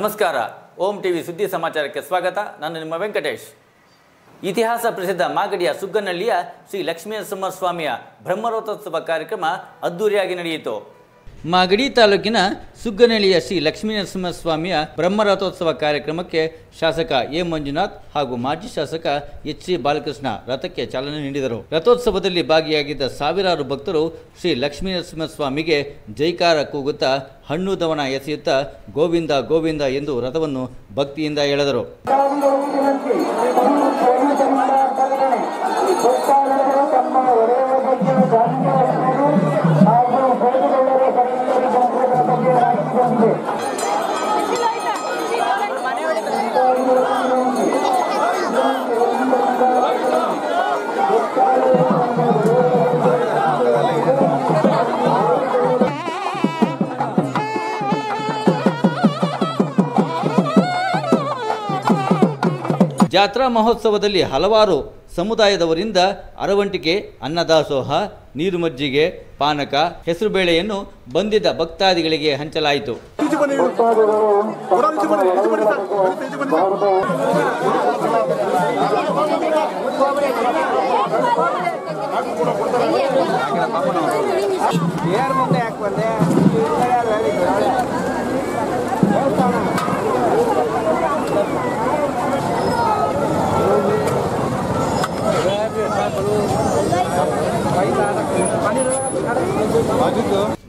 ನಮಸ್ಕಾರ. ಓಂ ಟಿವಿ ಸುದ್ದಿ ಸಮಾಚಾರಕ್ಕೆ ಸ್ವಾಗತ. ನಾನು ನಿಮ್ಮ ವೆಂಕಟೇಶ್. ಇತಿಹಾಸ ಪ್ರಸಿದ್ಧ ಮಾಗಡಿಯ ಸುಗ್ಗನಹಳ್ಳಿಯ ಶ್ರೀ ಲಕ್ಷ್ಮೀನರಸಿಂಹಸ್ವಾಮಿಯ ಬ್ರಹ್ಮರಥೋತ್ಸವ ಕಾರ್ಯಕ್ರಮ ಅದ್ದೂರಿಯಾಗಿ ನಡೆಯಿತು. ಮಾಗಡಿ ತಾಲೂಕಿನ ಸುಗ್ಗನಹಳ್ಳಿಯ ಶ್ರೀ ಲಕ್ಷ್ಮೀನರಸಿಂಹಸ್ವಾಮಿಯ ಬ್ರಹ್ಮರಥೋತ್ಸವ ಕಾರ್ಯಕ್ರಮಕ್ಕೆ ಶಾಸಕ ಎ ಮಂಜುನಾಥ್ ಹಾಗೂ ಮಾಜಿ ಶಾಸಕ ಎಚ್ ಸಿ ಬಾಲಕೃಷ್ಣ ರಥಕ್ಕೆ ಚಾಲನೆ ನೀಡಿದರು. ರಥೋತ್ಸವದಲ್ಲಿ ಭಾಗಿಯಾಗಿದ್ದ ಸಾವಿರಾರು ಭಕ್ತರು ಶ್ರೀ ಲಕ್ಷ್ಮೀನರಸಿಂಹಸ್ವಾಮಿಗೆ ಜೈಕಾರ ಕೂಗುತ್ತಾ ಹಣ್ಣು ದವನ ಎಸೆಯುತ್ತಾ ಗೋವಿಂದ ಗೋವಿಂದ ಎಂದು ರಥವನ್ನು ಭಕ್ತಿಯಿಂದ ಎಳೆದರು. ಜಾತ್ರಾ ಮಹೋತ್ಸವದಲ್ಲಿ ಹಲವಾರು ಸಮುದಾಯದವರಿಂದ ಅರವಂಟಿಕೆ, ಅನ್ನದಾಸೋಹ, ನೀರು ಮಜ್ಜಿಗೆ, ಪಾನಕ, ಹೆಸರುಬೇಳೆಯನ್ನು ಬಂದಿದ್ದ ಭಕ್ತಾದಿಗಳಿಗೆ ಹಂಚಲಾಯಿತು.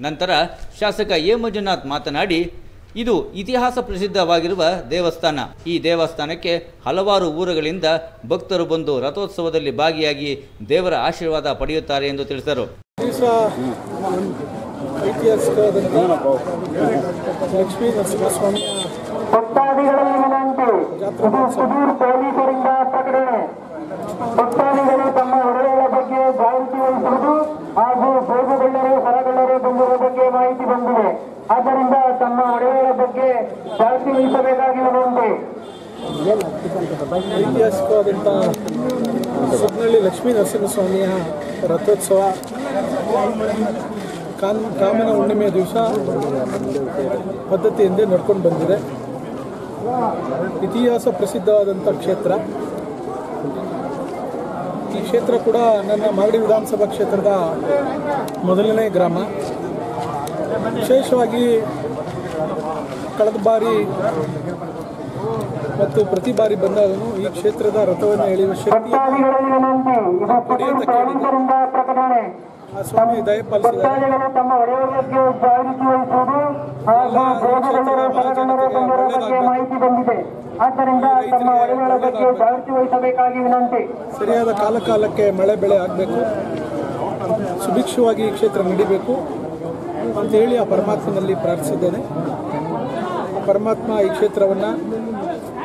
ನಂತರ ಶಾಸಕ ಎ ಮಂಜುನಾಥ್ ಮಾತನಾಡಿ, ಇದು ಇತಿಹಾಸ ಪ್ರಸಿದ್ಧವಾಗಿರುವ ದೇವಸ್ಥಾನ. ಈ ದೇವಸ್ಥಾನಕ್ಕೆ ಹಲವಾರು ಊರುಗಳಿಂದ ಭಕ್ತರು ಬಂದು ರಥೋತ್ಸವದಲ್ಲಿ ಭಾಗಿಯಾಗಿ ದೇವರ ಆಶೀರ್ವಾದ ಪಡೆಯುತ್ತಾರೆ ಎಂದು ತಿಳಿಸಿದರು. ಲಕ್ಷ್ಮೀ ನರಸಿಂಹಸ್ವಾಮಿಯ ಭಕ್ತಾದಿಗಳಲ್ಲಿ ವಿನಂತಿ. ಸುದೂರ್ ಪೊಲೀಸರಿಂದ ಪ್ರಕಟಣೆ. ಭಕ್ತಾದಿಗಳು ತಮ್ಮ ಒಡೆಯರ ಬಗ್ಗೆ ಜಾಗೃತಿ ವಹಿಸುವುದು ಹಾಗೂ ಭೋಗಗೊಳ್ಳರು ಹೊರಗೊಳ್ಳರು ಬಂದಿರುವ ಬಗ್ಗೆ ಮಾಹಿತಿ ಬಂದಿದೆ. ಆದ್ದರಿಂದ ತಮ್ಮ ಒಡೆಯರ ಬಗ್ಗೆ ಜಾಗೃತಿ ವಹಿಸಬೇಕಾಗಿ ವಿನಂತಿ. ಐತಿಹಾಸಿಕವಾದಂಥ ಸುಗ್ಗನಹಳ್ಳಿ ಲಕ್ಷ್ಮೀ ನರಸಿಂಹಸ್ವಾಮಿಯ ರಥೋತ್ಸವ ಕಾಮನ ಹುಣ್ಣಿಮೆಯ ದಿವಸ ಪದ್ಧತಿಯಿಂದ ನಡ್ಕೊಂಡು ಬಂದಿದೆ. ಇತಿಹಾಸ ಪ್ರಸಿದ್ಧವಾದಂಥ ಕ್ಷೇತ್ರ. ಈ ಕ್ಷೇತ್ರ ಕೂಡ ನನ್ನ ಮಾಗಡಿ ವಿಧಾನಸಭಾ ಕ್ಷೇತ್ರದ ಮೊದಲನೇ ಗ್ರಾಮ. ವಿಶೇಷವಾಗಿ ಕಳೆದ ಬಾರಿ ಮತ್ತು ಪ್ರತಿ ಬಾರಿ ಬಂದಾಗಲೂ ಈ ಕ್ಷೇತ್ರದ ರಥವನ್ನು ಎಳೆಯುವ ಶಕ್ತಿ ಆ ಸ್ವಾಮಿ ದಯಪಾಲಿಸಿದ್ದಾರೆ. ಸರಿಯಾದ ಕಾಲಕ್ಕೆ ಮಳೆ ಬೆಳೆ ಆಗಬೇಕು, ಸುಭಿಕ್ಷವಾಗಿ ಈ ಕ್ಷೇತ್ರ ನಡಿಬೇಕು ಅಂತೇಳಿ ಆ ಪರಮಾತ್ಮನಲ್ಲಿ ಪ್ರಾರ್ಥಿಸಿದ್ದೇನೆ. ಪರಮಾತ್ಮ ಈ ಕ್ಷೇತ್ರವನ್ನು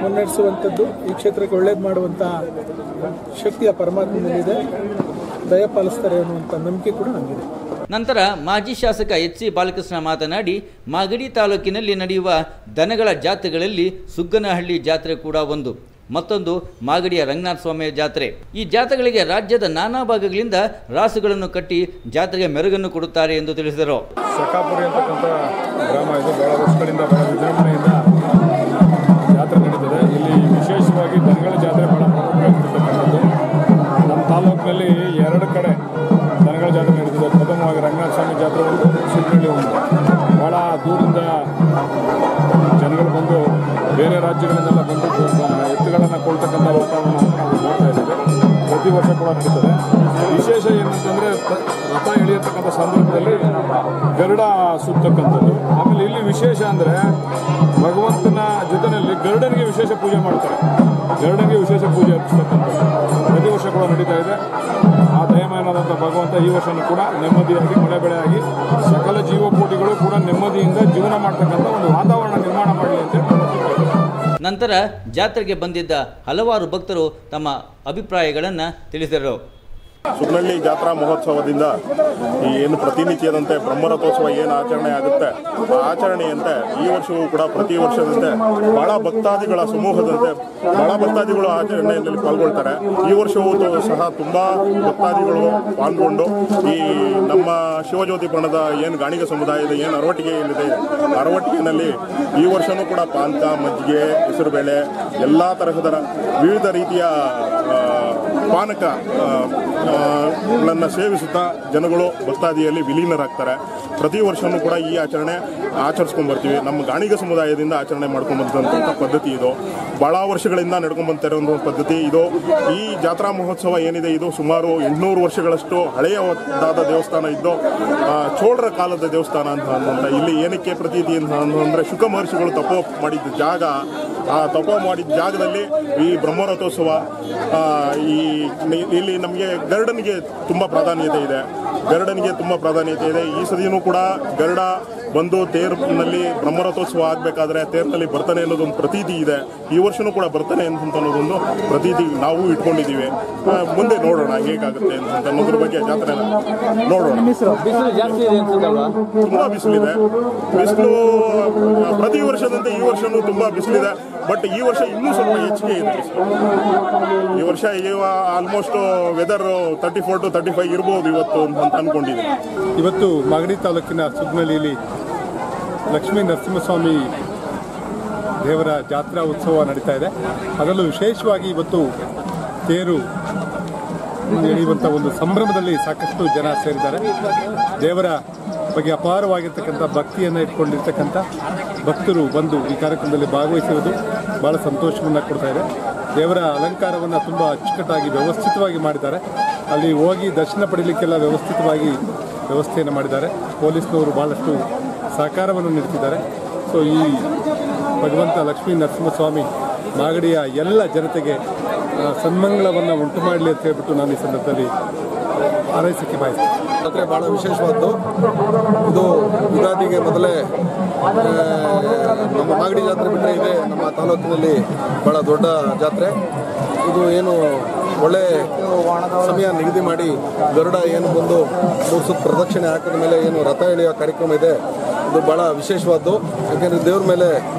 ಮುನ್ನಡೆಸುವಂಥದ್ದು, ಈ ಕ್ಷೇತ್ರಕ್ಕೆ ಒಳ್ಳೇದು ಮಾಡುವಂಥ ಶಕ್ತಿ ಆ ಪರಮಾತ್ಮನಲ್ಲಿದೆ, ದಯಪಾಲಿಸ್ತಾರೆ ಅನ್ನುವಂಥ ನಂಬಿಕೆ ಕೂಡ ನಮಗಿದೆ. ನಂತರ ಮಾಜಿ ಶಾಸಕ ಎಚ್ ಸಿ ಬಾಲಕೃಷ್ಣ ಮಾತನಾಡಿ, ಮಾಗಡಿ ತಾಲೂಕಿನಲ್ಲಿ ನಡೆಯುವ ದನಗಳ ಜಾತ್ರೆಗಳಲ್ಲಿ ಸುಗ್ಗನಹಳ್ಳಿ ಜಾತ್ರೆ ಕೂಡ ಒಂದು. ಮತ್ತೊಂದು ಮಾಗಡಿಯ ರಂಗನಾಥ ಸ್ವಾಮಿಯ ಜಾತ್ರೆ. ಈ ಜಾತ್ರೆಗಳಿಗೆ ರಾಜ್ಯದ ನಾನಾ ಭಾಗಗಳಿಂದ ರಾಸುಗಳನ್ನು ಕಟ್ಟಿ ಜಾತ್ರೆಗೆ ಮೆರುಗನ್ನು ಕೊಡುತ್ತಾರೆ ಎಂದು ತಿಳಿಸಿದರು. ಸಕಾಪುರಿ ಅಂತಕ್ಕಂಥ ಗ್ರಾಮ ಇದು. ಬಹಳ ವರ್ಷಗಳಿಂದ ಬಹಳ ವಿಜೃಂಭಣೆಯಿಂದ ಜಾತ್ರೆ ನಡೀತದೆ. ಇಲ್ಲಿ ವಿಶೇಷವಾಗಿ ದನಗಳ ಜಾತ್ರೆ ಬಹಳ ಪ್ರಮುಖವಾಗಿರ್ತಕ್ಕಂಥದ್ದು. ನಮ್ಮ ತಾಲೂಕಿನಲ್ಲಿ 2 ಕಡೆ ದನಗಳ ಜಾತ್ರೆ ನಡೀತದೆ. ಪ್ರಥಮವಾಗಿ ರಂಗನಾಥ ಸ್ವಾಮಿ ಜಾತ್ರೆ ಒಂದು, ಸುಗ್ಗನಹಳ್ಳಿ ಒಂದು. ಭಾಳ ದೂರದಿಂದ ಜನಗಳು ಬಂದು ಬೇರೆ ರಾಜ್ಯಗಳಿಂದೆಲ್ಲ ಬಂದು ಎತ್ತುಗಳನ್ನು ಕೊಳ್ತಕ್ಕಂಥ ವಾತಾವರಣವನ್ನು ನಾವು ನೋಡ್ತಾ ಇದ್ದೇವೆ. ಪ್ರತಿ ವರ್ಷ ಕೂಡ ನಡೀತದೆ. ವಿಶೇಷ ಏನಂತಂದರೆ ರಥ ಎಳೆಯತಕ್ಕಂಥ ಸಂದರ್ಭದಲ್ಲಿ ಗರುಡ ಸುತ್ತಕ್ಕಂಥದ್ದು. ಆಮೇಲೆ ಇಲ್ಲಿ ವಿಶೇಷ ಅಂದರೆ ಭಗವಂತನ ಜೊತೆಯಲ್ಲಿ ಗರುಡನಿಗೆ ವಿಶೇಷ ಪೂಜೆ ಮಾಡ್ತಾರೆ. ಗರುಡನಿಗೆ ವಿಶೇಷ ಪೂಜೆ ಅರ್ಪಿಸ್ತಕ್ಕಂಥದ್ದು ಪ್ರತಿ ವರ್ಷ ಕೂಡ ನಡೀತಾ ಇದೆ. ಆ ದಯಮಯನಾದಂಥ ಭಗವಂತ ಈ ವರ್ಷನೂ ಕೂಡ ನೆಮ್ಮದಿಯಾಗಿ ಮಳೆ ಬೆಳೆಯಾಗಿ ಸಕಲ ಜೀವಕೋಟಿಗಳು ಕೂಡ ನೆಮ್ಮದಿಯಿಂದ ಜೀವನ ಮಾಡ್ತಕ್ಕಂಥ ಒಂದು ವಾತಾವರಣ ನಿರ್ಮಾಣ ಮಾಡಲಿ ಅಂತ. ನಂತರ ಜಾತ್ರೆಗೆ ಬಂದಿದ್ದ ಹಲವಾರು ಭಕ್ತರು ತಮ್ಮ ಅಭಿಪ್ರಾಯಗಳನ್ನು ತಿಳಿಸಿದರು. ಸುಗ್ನಹಳ್ಳಿ ಜಾತ್ರಾ ಮಹೋತ್ಸವದಿಂದ ಈ ಏನು ಪ್ರತಿನಿತ್ಯದಂತೆ ಬ್ರಹ್ಮರಥೋತ್ಸವ ಏನು ಆಚರಣೆ ಆಗುತ್ತೆ ಆ ಆಚರಣೆಯಂತೆ ಈ ವರ್ಷವೂ ಕೂಡ ಪ್ರತಿ ವರ್ಷದಂತೆ ಬಹಳ ಭಕ್ತಾದಿಗಳ ಸಮೂಹದಂತೆ ಬಹಳ ಭಕ್ತಾದಿಗಳು ಆಚರಣೆಯಲ್ಲಿ ಪಾಲ್ಗೊಳ್ತಾರೆ. ಈ ವರ್ಷವೂ ಸಹ ತುಂಬ ಭಕ್ತಾದಿಗಳು ಪಾಲ್ಗೊಂಡು ಈ ನಮ್ಮ ಶಿವಜ್ಯೋತಿ ಬಣದ ಏನು ಗಾಣಿಗ ಸಮುದಾಯದ ಏನು ಅರವಟ್ಟಿಗೆ ಏನಿದೆ ಅರವಟ್ಟಿಗೆನಲ್ಲಿ ಈ ವರ್ಷವೂ ಕೂಡ ಪಾನಕ, ಮಜ್ಜಿಗೆ, ಹೆಸರುಬೇಳೆ ಎಲ್ಲ ತರಹದ ವಿವಿಧ ರೀತಿಯ ಪಾನಕಗಳನ್ನು ಸೇವಿಸುತ್ತಾ ಜನಗಳು ಭಕ್ತಾದಿಯಲ್ಲಿ ವಿಲೀನರಾಗ್ತಾರೆ. ಪ್ರತಿ ವರ್ಷವೂ ಕೂಡ ಈ ಆಚರಣೆ ಆಚರಿಸ್ಕೊಂಡು ಬರ್ತೀವಿ. ನಮ್ಮ ಗಾಣಿಗ ಸಮುದಾಯದಿಂದ ಆಚರಣೆ ಮಾಡ್ಕೊಂಡು ಬಂದಂಥ ಪದ್ಧತಿ ಇದು. ಭಾಳ ವರ್ಷಗಳಿಂದ ನಡ್ಕೊಂಡು ಬಂತಿರೋ ಪದ್ಧತಿ ಇದು. ಈ ಜಾತ್ರಾ ಮಹೋತ್ಸವ ಏನಿದೆ ಇದು ಸುಮಾರು 800 ವರ್ಷಗಳಷ್ಟು ಹಳೆಯದಾದ ದೇವಸ್ಥಾನ ಇದ್ದು ಚೋಳರ ಕಾಲದ ದೇವಸ್ಥಾನ ಅಂತ ಇಲ್ಲಿ ಏನಕ್ಕೆ ಪ್ರತೀತಿ ಅಂದರೆ ಶುಕ ಮಹರ್ಷಿಗಳು ತಪೋ ಮಾಡಿದ್ದ ಜಾಗ. ಆ ತಪೋ ಮಾಡಿದ ಜಾಗದಲ್ಲಿ ಈ ಬ್ರಹ್ಮರಥೋತ್ಸವ ಇಲ್ಲಿ ನಮಗೆ ಗರುಡನಿಗೆ ತುಂಬ ಪ್ರಾಧಾನ್ಯತೆ ಇದೆ. ಈ ಸದಿನೂ ಕೂಡ ಗರುಡ ಬಂದು ತೇರಿನಲ್ಲಿ ಬ್ರಹ್ಮರಥೋತ್ಸವ ಆಗಬೇಕಾದ್ರೆ ತೇರಿನಲ್ಲಿ ಬರ್ತಾನೆ ಅನ್ನೋದೊಂದು ಪ್ರತೀತಿ ಇದೆ. ಈ ವರ್ಷವೂ ಕೂಡ ಬರ್ತಾನೆ ಅಂತ ಅನ್ನೋದೊಂದು ಪ್ರತೀತಿ ನಾವು ಇಟ್ಕೊಂಡಿದ್ದೀವಿ. ಮುಂದೆ ನೋಡೋಣ ಹೇಗಾಗುತ್ತೆ ಅಂತ ಅನ್ನೋದ್ರ ಬಗ್ಗೆ ಜಾತ್ರೆ ನೋಡೋಣ. ಬಿಸಿಲು ಜಾಸ್ತಿ ಇದೆ ಅನ್ಸುತ್ತಲ್ವಾ? ತುಂಬ ಬಿಸಿಲಿದೆ. ಬಿಸಿಲು ಪ್ರತಿ ವರ್ಷದಂತೆ ಈ ವರ್ಷವೂ ತುಂಬ ಬಿಸಿಲಿದೆ. ಬಟ್ ಈ ವರ್ಷ ಇನ್ನೂ ಸ್ವಲ್ಪ ಹೆಚ್ಚಿಗೆ ಇದೆ ಬಿಸಿಲು. ಈ ವರ್ಷ ಆಲ್ಮೋಸ್ಟ್ ವೆದರ್ 34 to 35 ಇರ್ಬೋದು ಇವತ್ತು ಅಂತ ಅಂದ್ಕೊಂಡಿದ್ದೀನಿ. ಇವತ್ತು ಮಾಗಡಿ ತಾಲೂಕಿನ ಸುಗ್ನಹಳ್ಳಿಯಲ್ಲಿ ಲಕ್ಷ್ಮೀ ನರಸಿಂಹಸ್ವಾಮಿ ದೇವರ ಜಾತ್ರಾ ಉತ್ಸವ ನಡೀತಾ ಇದೆ. ಅದರಲ್ಲೂ ವಿಶೇಷವಾಗಿ ಇವತ್ತು ತೇರು ಎಳೆಯುವಂಥ ಒಂದು ಸಂಭ್ರಮದಲ್ಲಿ ಸಾಕಷ್ಟು ಜನ ಸೇರಿದ್ದಾರೆ. ದೇವರ ಬಗ್ಗೆ ಅಪಾರವಾಗಿರ್ತಕ್ಕಂಥ ಭಕ್ತಿಯನ್ನು ಇಟ್ಕೊಂಡಿರ್ತಕ್ಕಂಥ ಭಕ್ತರು ಬಂದು ಈ ಕಾರ್ಯಕ್ರಮದಲ್ಲಿ ಭಾಗವಹಿಸುವುದು ಭಾಳ ಸಂತೋಷವನ್ನು ಕೊಡ್ತಾ ಇದೆ. ದೇವರ ಅಲಂಕಾರವನ್ನು ತುಂಬ ಅಚ್ಚುಕಟ್ಟಾಗಿ ವ್ಯವಸ್ಥಿತವಾಗಿ ಮಾಡಿದ್ದಾರೆ. ಅಲ್ಲಿ ಹೋಗಿ ದರ್ಶನ ಪಡೀಲಿಕ್ಕೆಲ್ಲ ವ್ಯವಸ್ಥೆಯನ್ನು ಮಾಡಿದ್ದಾರೆ. ಪೊಲೀಸ್ನವರು ಭಾಳಷ್ಟು ಸಹಕಾರವನ್ನು ನೀಡ್ತಿದ್ದಾರೆ. ಸೊ ಈ ಭಗವಂತ ಲಕ್ಷ್ಮೀ ನರಸಿಂಹಸ್ವಾಮಿ ಮಾಗಡಿಯ ಎಲ್ಲ ಜನತೆಗೆ ಸನ್ಮಂಗಳವನ್ನು ಉಂಟು ಮಾಡಲಿ ಅಂತ ಹೇಳ್ಬಿಟ್ಟು ನಾನು ಈ ಸಂದರ್ಭದಲ್ಲಿ ಹಾರೈಸಕ್ಕೆ ಬಯಸ್ತೀನಿ. ಜಾತ್ರೆ ಭಾಳ ವಿಶೇಷವಾದ್ದು. ಇದು ಯುಗಾದಿಗೆ ಮೊದಲೇ ನಮ್ಮ ಮಾಗಡಿ ಜಾತ್ರೆ ಬಿಟ್ಟರೆ ಇದೆ ನಮ್ಮ ತಾಲೂಕಿನಲ್ಲಿ ಭಾಳ ದೊಡ್ಡ ಜಾತ್ರೆ. ಇದು ಏನು ಒಳ್ಳೆ ಸಮಯ ನಿಗದಿ ಮಾಡಿ ಗರುಡ ಏನು ಬಂದು 3 ಸುತ್ತು ಪ್ರದಕ್ಷಿಣೆ ಹಾಕಿದ ಮೇಲೆ ಏನು ರಥ ಎಳೆಯುವ ಕಾರ್ಯಕ್ರಮ ಇದೆ, ಇದು ಭಾಳ ವಿಶೇಷವಾದ್ದು. ಯಾಕೆಂದರೆ ದೇವ್ರ ಮೇಲೆ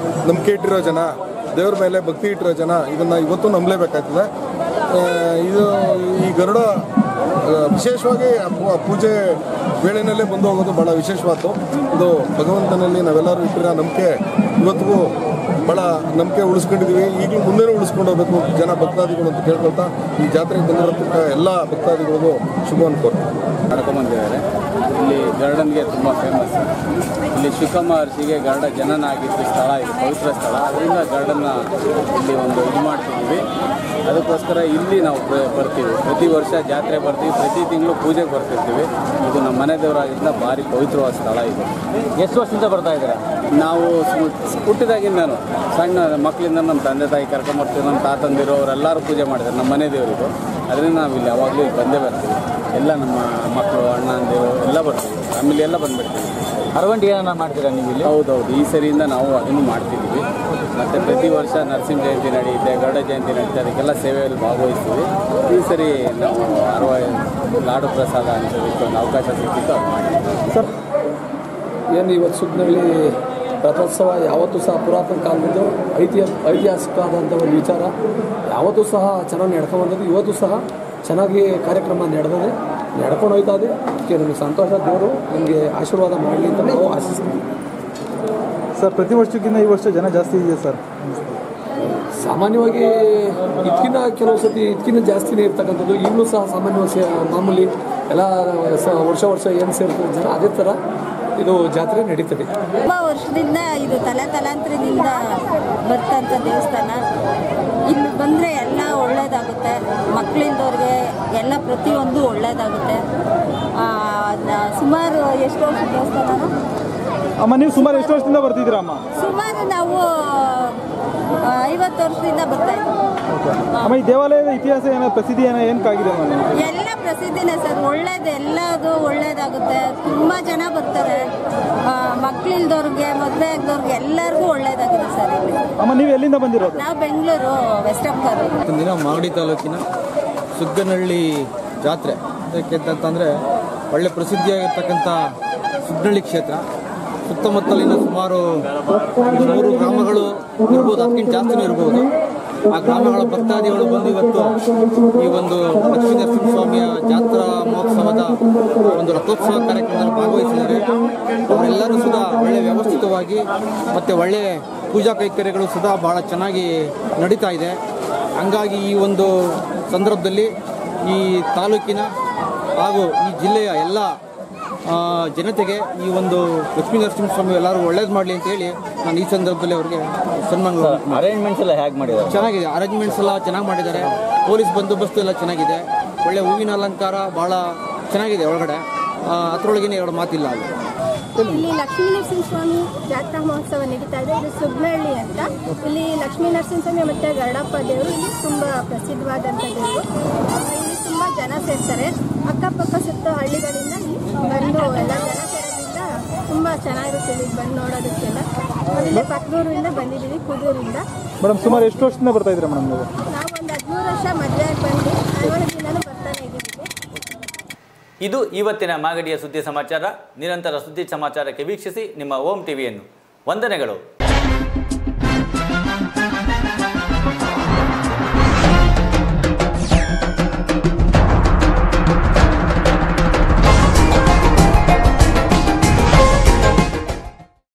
ನಂಬಿಕೆ ಇಟ್ಟಿರೋ ಜನ, ದೇವ್ರ ಮೇಲೆ ಭಕ್ತಿ ಇಟ್ಟಿರೋ ಜನ ಇದನ್ನು ಇವತ್ತು ನಂಬಲೇಬೇಕಾಗ್ತದೆ. ಇದು ಈ ಗರುಡ ವಿಶೇಷವಾಗಿ ಪೂಜೆ ವೇಳೆಯಲ್ಲೇ ಬಂದು ಹೋಗೋದು ಭಾಳ ವಿಶೇಷವಾದ್ದು. ಇದು ಭಗವಂತನಲ್ಲಿ ನಾವೆಲ್ಲರೂ ಇಟ್ಟಿರೋ ನಂಬಿಕೆ ಇವತ್ತಿಗೂ ಭಾಳ ನಂಬಿಕೆ ಉಳಿಸ್ಕೊಂಡಿದ್ದೀವಿ. ಈಗಲೂ ಮುಂದೆನೂ ಉಳಿಸ್ಕೊಂಡು ಹೋಗಬೇಕು ಜನ ಭಕ್ತಾದಿಗಳು ಅಂತ ಕೇಳ್ಕೊಳ್ತಾ ಈ ಜಾತ್ರೆಗೆ ಬಂದಿರತಕ್ಕ ಎಲ್ಲ ಭಕ್ತಾದಿಗಳಿಗೂ ಶುಭವನ್ನು ಕೋರ್ತೀನಿ. ನಡ್ಕೊಂಬಂದಿದ್ದಾರೆ. ಇಲ್ಲಿ ಗರುಡನಿಗೆ ತುಂಬ ಫೇಮಸ್. ಇಲ್ಲಿ ಶುಕ ಮಹರ್ಷಿಗೆ ಗರುಡ ಜನನ ಆಗಿದ್ದು ಸ್ಥಳ ಇದು, ಪವಿತ್ರ ಸ್ಥಳ. ಅದರಿಂದ ಗರುಡನ್ನ ಇಲ್ಲಿ ಒಂದು ಇದು ಮಾಡ್ತಿದ್ದೀವಿ. ಅದಕ್ಕೋಸ್ಕರ ಇಲ್ಲಿ ನಾವು ಬರ್ತೀವಿ. ಪ್ರತಿ ವರ್ಷ ಜಾತ್ರೆ ಬರ್ತೀವಿ, ಪ್ರತಿ ತಿಂಗಳು ಪೂಜೆಗೆ ಬರ್ತಿರ್ತೀವಿ. ಇದು ನಮ್ಮ ಮನೆ ದೇವರಾಗಿದ್ದ ಭಾರಿ ಪವಿತ್ರವಾದ ಸ್ಥಳ ಇದು. ಎಷ್ಟು ವರ್ಷದಿಂದ ಬರ್ತಾ ಇದ್ದೀರಾ? ನಾವು ಹುಟ್ಟಿದಾಗಿಂದನು ಸಣ್ಣ ಮಕ್ಕಳಿಂದ ನಮ್ಮ ತಂದೆ ತಾಯಿ ಕರ್ಕೊಂಬರ್ತೀವಿ. ನಮ್ಮ ತಾತಂದಿರು ಅವರೆಲ್ಲರೂ ಪೂಜೆ ಮಾಡಿದ್ದಾರೆ ನಮ್ಮ ಮನೆ ದೇವರಿಗೂ. ಅದರಿಂದ ನಾವು ಇಲ್ಲಿ ಯಾವಾಗಲೂ ಇಲ್ಲಿ ಬಂದೇ ಬರ್ತೀವಿ. ಎಲ್ಲ ನಮ್ಮ ಮಕ್ಕಳು, ಅಣ್ಣಂದಿರು ಎಲ್ಲ ಬರ್ತೀವಿ. ಫ್ಯಾಮಿಲಿ ಎಲ್ಲ ಬಂದುಬಿಡ್ತೀವಿ. ಅರವಂಟಿಗೆ ಏನಾರು ಮಾಡ್ತೀರಾ ನೀವು ಇಲ್ಲಿ? ಹೌದೌದು, ಈ ಸರಿಯಿಂದ ನಾವು ಅದನ್ನು ಮಾಡ್ತಿದ್ದೀವಿ. ಮತ್ತು ಪ್ರತಿ ವರ್ಷ ನರಸಿಂಹ ಜಯಂತಿ ನಡೆಯುತ್ತೆ, ಗರುಡ ಜಯಂತಿ ನಡೀತೆ, ಅದಕ್ಕೆಲ್ಲ ಸೇವೆಯಲ್ಲಿ ಭಾಗವಹಿಸ್ತೀವಿ. ಈ ಸರಿ ನಾವು ಲಾಡು ಪ್ರಸಾದ ಅನ್ಸೋದಕ್ಕೆ ಒಂದು ಅವಕಾಶ ಸಿಕ್ಕಿತ್ತು, ಅದು ಮಾಡಿದ್ದೀವಿ. ಸರ್, ಏನು ಇವತ್ತು ಸುಗ್ನಹಳ್ಳಿ ರಥೋತ್ಸವ ಯಾವತ್ತೂ ಸಹ ಪುರಾತನ ಕಾಲದ್ದು ಐತಿಹಾಸಿಕವಾದಂಥ ಒಂದು ವಿಚಾರ. ಯಾವತ್ತೂ ಸಹ ಚೆನ್ನಾಗಿ ನಡ್ಕೊಂಡ್ಬಂದದ್ದು, ಇವತ್ತು ಸಹ ಚೆನ್ನಾಗಿ ಕಾರ್ಯಕ್ರಮ ನಡ್ಕೊಂಡು ಹೋಯ್ತಾ ಇದೆ. ಅದಕ್ಕೆ ನಮಗೆ ಸಂತೋಷ. ದೇವರು ನಮಗೆ ಆಶೀರ್ವಾದ ಮಾಡಲಿ ಅಂತ ನಾವು ಆಶಿಸ್ತೀವಿ. ಸರ್, ಪ್ರತಿ ವರ್ಷಕ್ಕಿಂತ ಈ ವರ್ಷ ಜನ ಜಾಸ್ತಿ ಇದೆ ಸರ್? ಸಾಮಾನ್ಯವಾಗಿ ಕೆಲವು ಸತಿ ಇದಕ್ಕಿಂತ ಜಾಸ್ತಿನೇ ಇರ್ತಕ್ಕಂಥದ್ದು. ಈಗಲೂ ಸಹ ಸಾಮಾನ್ಯ ಮಾಮೂಲಿ ಎಲ್ಲ ವರ್ಷ ಏನು ಸೇರ್ತಾರೆ ಜನ, ಅದೇ ಥರ ಇದು ಜಾತ್ರೆ ನಡೀತದೆ. ತುಂಬ ವರ್ಷದಿಂದ ಇದು ತಲಾಂತರದಿಂದ ಬರ್ತಂಥ ದೇವಸ್ಥಾನ. ಇಲ್ಲಿ ಬಂದರೆ ಎಲ್ಲ ಒಳ್ಳೆಯದಾಗುತ್ತೆ. ಮಕ್ಕಳಿಂದವ್ರಿಗೆ ಎಲ್ಲ ಪ್ರತಿಯೊಂದು ಒಳ್ಳೆಯದಾಗುತ್ತೆ. ಸುಮಾರು ಎಷ್ಟು ವರ್ಷ ದೇವಸ್ಥಾನ ಅಮ್ಮ? ನೀವು ಸುಮಾರು ಎಷ್ಟು ವರ್ಷದಿಂದ ಬರ್ತಿದ್ದೀರಾ ಅಮ್ಮ? ಸುಮಾರು ನಾವು 50 ವರ್ಷದಿಂದ ಬರ್ತಾ ಇದ್ದೀವಿ. ಅಮ್ಮ, ಈ ದೇವಾಲಯದ ಇತಿಹಾಸ ಏನೋ ಪ್ರಸಿದ್ಧಿ ಏನಕ್ಕಾಗಿದೆ? ಎಲ್ಲ ಪ್ರಸಿದ್ಧಿನೇ ಸರ್. ಒಳ್ಳೇದು, ಎಲ್ಲದು ಒಳ್ಳೇದಾಗುತ್ತೆ. ತುಂಬ ಜನ ಬರ್ತಾರೆ. ಮಕ್ಕಳಿಲ್ದವ್ರಿಗೆ, ಮದುವೆ ಆಗದವ್ರಿಗೆ ಎಲ್ಲರಿಗೂ ಒಳ್ಳೇದಾಗಿದೆ ಸರ್ ಇಲ್ಲಿ. ಅಮ್ಮ, ನೀವು ಎಲ್ಲಿಂದ ಬಂದಿರೋದು? ನಾವು ಬೆಂಗಳೂರು ವೆಸ್ಟ್ ಆಫ್ ಕಾರ್ನೂರು. ದಿನ ಮಾಗಡಿ ತಾಲೂಕಿನ ಸುಗ್ಗನಹಳ್ಳಿ ಜಾತ್ರೆ ಯಾಕೆಂತಂದರೆ ಒಳ್ಳೆ ಪ್ರಸಿದ್ಧಿಯಾಗಿರ್ತಕ್ಕಂಥ ಸುಗ್ನಳ್ಳಿ ಕ್ಷೇತ್ರ. ಸುತ್ತಮುತ್ತಲಿನ ಸುಮಾರು 3 ಗ್ರಾಮಗಳು ಇರ್ಬೋದು, ಅದಕ್ಕಿಂತ ಜಾಸ್ತಿನೂ ಇರ್ಬೋದು. ಆ ಗ್ರಾಮಗಳ ಭಕ್ತಾದಿಗಳು ಬಂದು ಇವತ್ತು ಈ ಒಂದು ಲಕ್ಷ್ಮೀ ನರಸಿಂಹಸ್ವಾಮಿಯ ಜಾತ್ರಾ ಮಹೋತ್ಸವದ ಒಂದು ರಥೋತ್ಸವ ಕಾರ್ಯಕ್ರಮದಲ್ಲಿ ಭಾಗವಹಿಸಿದ್ದಾರೆ. ಅವರೆಲ್ಲರೂ ಸುಧಾ ಒಳ್ಳೆ ವ್ಯವಸ್ಥಿತವಾಗಿ ಮತ್ತು ಒಳ್ಳೆ ಪೂಜಾ ಕೈಂಕರ್ಯಗಳು ಸುಧಾ ಭಾಳ ಚೆನ್ನಾಗಿ ನಡೀತಾ ಇದೆ. ಹಂಗಾಗಿ ಈ ಒಂದು ಸಂದರ್ಭದಲ್ಲಿ ಈ ತಾಲೂಕಿನ ಹಾಗೂ ಈ ಜಿಲ್ಲೆಯ ಎಲ್ಲ ಜನತೆಗೆ ಈ ಒಂದು ಲಕ್ಷ್ಮೀ ನರಸಿಂಹಸ್ವಾಮಿ ಎಲ್ಲರೂ ಒಳ್ಳೇದು ಮಾಡಲಿ ಅಂತ ಹೇಳಿ ನಾನು ಈ ಸಂದರ್ಭದಲ್ಲಿ ಅವರಿಗೆ ಸನ್ಮಾನ. ಅರೇಂಜ್ಮೆಂಟ್ಸ್ ಎಲ್ಲ ಹೇಗೆ ಮಾಡಿದ್ದಾರೆ? ಚೆನ್ನಾಗಿದೆ, ಅರೇಂಜ್ಮೆಂಟ್ಸ್ ಎಲ್ಲ ಚೆನ್ನಾಗಿ ಮಾಡಿದ್ದಾರೆ. ಪೊಲೀಸ್ ಬಂದೋಬಸ್ತು ಎಲ್ಲ ಚೆನ್ನಾಗಿದೆ. ಒಳ್ಳೆ ಹೂವಿನ ಅಲಂಕಾರ ಭಾಳ ಚೆನ್ನಾಗಿದೆ ಒಳಗಡೆ. ಅದರೊಳಗೇನೆ ಎರಡು ಮಾತಿಲ್ಲ. ಇಲ್ಲಿ ಲಕ್ಷ್ಮೀ ನರಸಿಂಹಸ್ವಾಮಿ ಜಾತ್ರಾ ಮಹೋತ್ಸವ ನಡೀತಾ ಇದೆ. ಇದು ಸುಗ್ನಹಳ್ಳಿ ಅಂತ. ಇಲ್ಲಿ ಲಕ್ಷ್ಮೀ ನರಸಿಂಹಸ್ವಾಮಿ ಮತ್ತು ಗರುಡಪ್ಪ ದೇವರು ಇಲ್ಲಿ ತುಂಬ ಪ್ರಸಿದ್ಧವಾದಂಥ ದೇವರು. ಇಲ್ಲಿ ತುಂಬ ಜನ ಸೇರ್ತಾರೆ. ಅಕ್ಕಪಕ್ಕ ಸುತ್ತ ಹಳ್ಳಿಗಳಿಂದ ಬಂದು ಎಲ್ಲ ಜನ ಸೇರೋದ್ರಿಂದ ತುಂಬ ಚೆನ್ನಾಗಿರುತ್ತೆ ಇಲ್ಲಿ ಬಂದು ನೋಡೋದಕ್ಕೆಲ್ಲ. ಇಲ್ಲಿ ಪಕ್ಕದೂರಿಂದ ಬಂದಿದ್ದೀವಿ, ಕುದೂರಿಂದ. ಮೇಡಮ್ ಸುಮಾರು ಎಷ್ಟು ವರ್ಷದಿಂದ ಬರ್ತಾ ಇದ್ದೀರಾ ಮೇಡಮ್ ನೀವು? ನಾವು ಒಂದು 13 ವರ್ಷ ಮದುವೆ ಆಗಿ ಬಂದು 14 ದಿನನೂ ಬರ್ತಾನೆ ಇದ್ದೀವಿ. ಇದು ಇವತ್ತಿನ ಮಾಗಡಿಯ ಸುದ್ದಿ ಸಮಾಚಾರ. ನಿರಂತರ ಸುದ್ದಿ ಸಮಾಚಾರಕ್ಕೆ ವೀಕ್ಷಿಸಿ ನಿಮ್ಮ ಓಂ ಟಿವಿಯನ್ನು. ವಂದನೆಗಳು.